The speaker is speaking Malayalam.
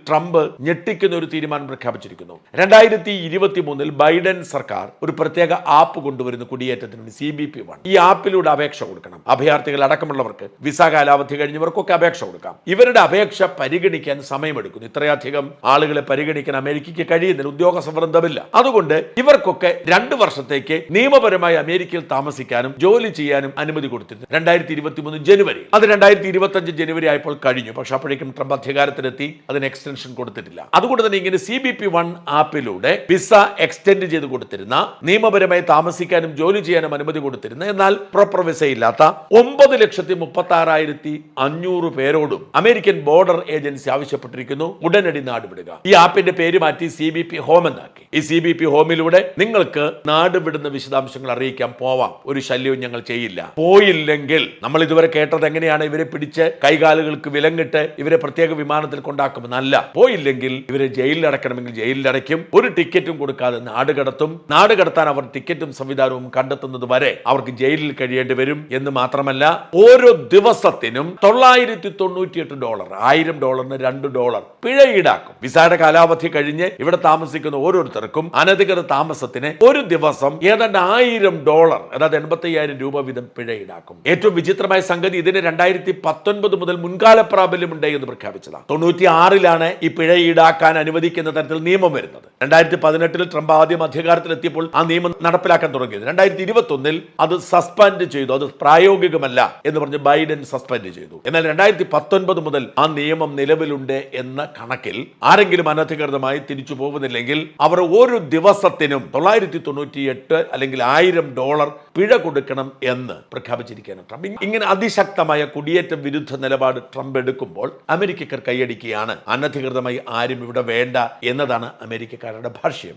ട്രംപ് ഞെട്ടിക്കുന്ന ഒരു തീരുമാനം പ്രഖ്യാപിച്ചിരിക്കുന്നു. 2023 ബൈഡൻ സർക്കാർ ഒരു പ്രത്യേക ആപ്പ് കൊണ്ടുവരുന്ന കുടിയേറ്റത്തിന് CBP-1. ഈ ആപ്പിലൂടെ അപേക്ഷ കൊടുക്കണം. അഭയാർത്ഥികൾ അടക്കമുള്ളവർക്ക്, വിസ കാലാവധി കഴിഞ്ഞവർക്കൊക്കെ അപേക്ഷ കൊടുക്കാം. ഇവരുടെ അപേക്ഷ പരിഗണിക്കാൻ സമയമെടുക്കുന്നു. ഇത്രയധികം ആളുകളെ പരിഗണിക്കാൻ അമേരിക്കയ്ക്ക് കഴിയുന്നില്ല, ഉദ്യോഗസ്ഥ വൃന്ദമില്ല. അതുകൊണ്ട് ഇവർക്കൊക്കെ 2 വർഷത്തേക്ക് നിയമപരമായി അമേരിക്കയിൽ താമസിക്കാനും ജോലി ചെയ്യാനും അനുമതി കൊടുത്തിരുന്നു 2023 ജനുവരി. അത് 2025 ജനുവരി ആയപ്പോൾ കഴിഞ്ഞു. പക്ഷെ അപ്പോഴേക്കും ട്രംപ് അധികാരത്തിലെത്തി അതിന് എക്സ്റ്റൻഷൻ കൊടുത്തിട്ടില്ല. അതുകൊണ്ട് തന്നെ ഇങ്ങനെ CBP-1 ആപ്പിലൂടെ വിസ എക്സ്റ്റെൻഡ് ചെയ്ത് കൊടുത്തിരുന്ന, നിയമപരമായി താമസിക്കാനും ജോലി ചെയ്യാനും അനുമതി കൊടുത്തിരുന്ന, എന്നാൽ പ്രോപ്പർ വിസ ഇല്ലാത്ത 9,36,500 പേരോടും അമേരിക്കൻ ബോർഡർ ഏജൻസി ആവശ്യപ്പെട്ടിരിക്കുന്നു ഉടനടി നാടുവിടുക. ഈ ആപ്പിന്റെ പേര് മാറ്റി CBP ഹോം എന്നാക്കി. ഈ CBP ഹോമിലൂടെ നിങ്ങൾക്ക് നാടുവിടുന്ന വിശദാംശങ്ങൾ അറിയിക്കാൻ പോവാം, ഒരു ശല്യവും ഞങ്ങൾ ചെയ്യില്ല. പോയില്ലെങ്കിൽ നമ്മൾ ഇതുവരെ കേട്ടത് എങ്ങനെയാണ്, ഇവരെ പിടിച്ച് കൈകാലുകൾക്ക് വിലങ്ങിട്ട് ഇവരെ പ്രത്യേക വിമാനത്തിൽ കൊണ്ടാക്കുമെന്നല്ല. പോയില്ലെങ്കിൽ ഇവരെ ജയിലിൽ അടക്കണമെങ്കിൽ ജയിലിൽ അടയ്ക്കും, ഒരു ടിക്കറ്റും കൊടുക്കാതെ നാട് കടത്തും. നാട് കടത്താൻ അവർ ടിക്കറ്റും സംവിധാനവും കണ്ടെത്തുന്നത് വരെ അവർക്ക് ജയിലിൽ കഴിയേണ്ടി വരും എന്ന് മാത്രമല്ല, ഓരോ ദിവസത്തിനും $998, $1,000 $2 പിഴ ഈടാക്കും. വിസയുടെ കാലാവധി കഴിഞ്ഞ് ഇവിടെ താമസിക്കുന്ന ഓരോരുത്തർക്കും അനധികൃത താമസത്തിന് ഒരു ദിവസം ഏതാണ്ട് $1,000, അതായത് 85,000 രൂപ വീതം പിഴ ഈടാക്കും. ഏറ്റവും വിചിത്രമായ സംഗതി, ഇതിന് 2019 മുതൽ മുൻകാല പ്രാബല്യമുണ്ട് എന്ന് പ്രഖ്യാപിച്ചതാണ്. 96 ഈ പിഴ ഈടാക്കാൻ അനുവദിക്കുന്ന തരത്തിൽ നിയമം വരുന്നത്. 2018 ട്രംപ് ആദ്യം അധികാരത്തിലെത്തിയപ്പോൾ ആ നിയമം നടപ്പിലാക്കാൻ തുടങ്ങിയത്. 2021 അത് സസ്പെൻഡ് ചെയ്തു. അത് പ്രായോഗികമല്ല എന്ന് പറഞ്ഞ് ബൈഡൻ സസ്പെൻഡ് ചെയ്തു. എന്നാൽ 2019 മുതൽ ആ നിയമം നിലവിലുണ്ട് എന്ന കണക്കിൽ ആരെങ്കിലും അനധികൃതമായി തിരിച്ചു പോകുന്നില്ലെങ്കിൽ അവർ ഒരു ദിവസത്തിനും 998 അല്ലെങ്കിൽ $1,000 പിഴ കൊടുക്കണം എന്ന് പ്രഖ്യാപിച്ചിരിക്കുകയാണ് ട്രംപ്. ഇങ്ങനെ അതിശക്തമായ കുടിയേറ്റ വിരുദ്ധ നിലപാട് ട്രംപ് എടുക്കുമ്പോൾ അമേരിക്കക്കാർ കൈയടിക്കുകയാണ്. അനധികൃതമായി ആരും ഇവിടെ വേണ്ട എന്നതാണ് അമേരിക്കക്കാരുടെ ഭാഷ്യം.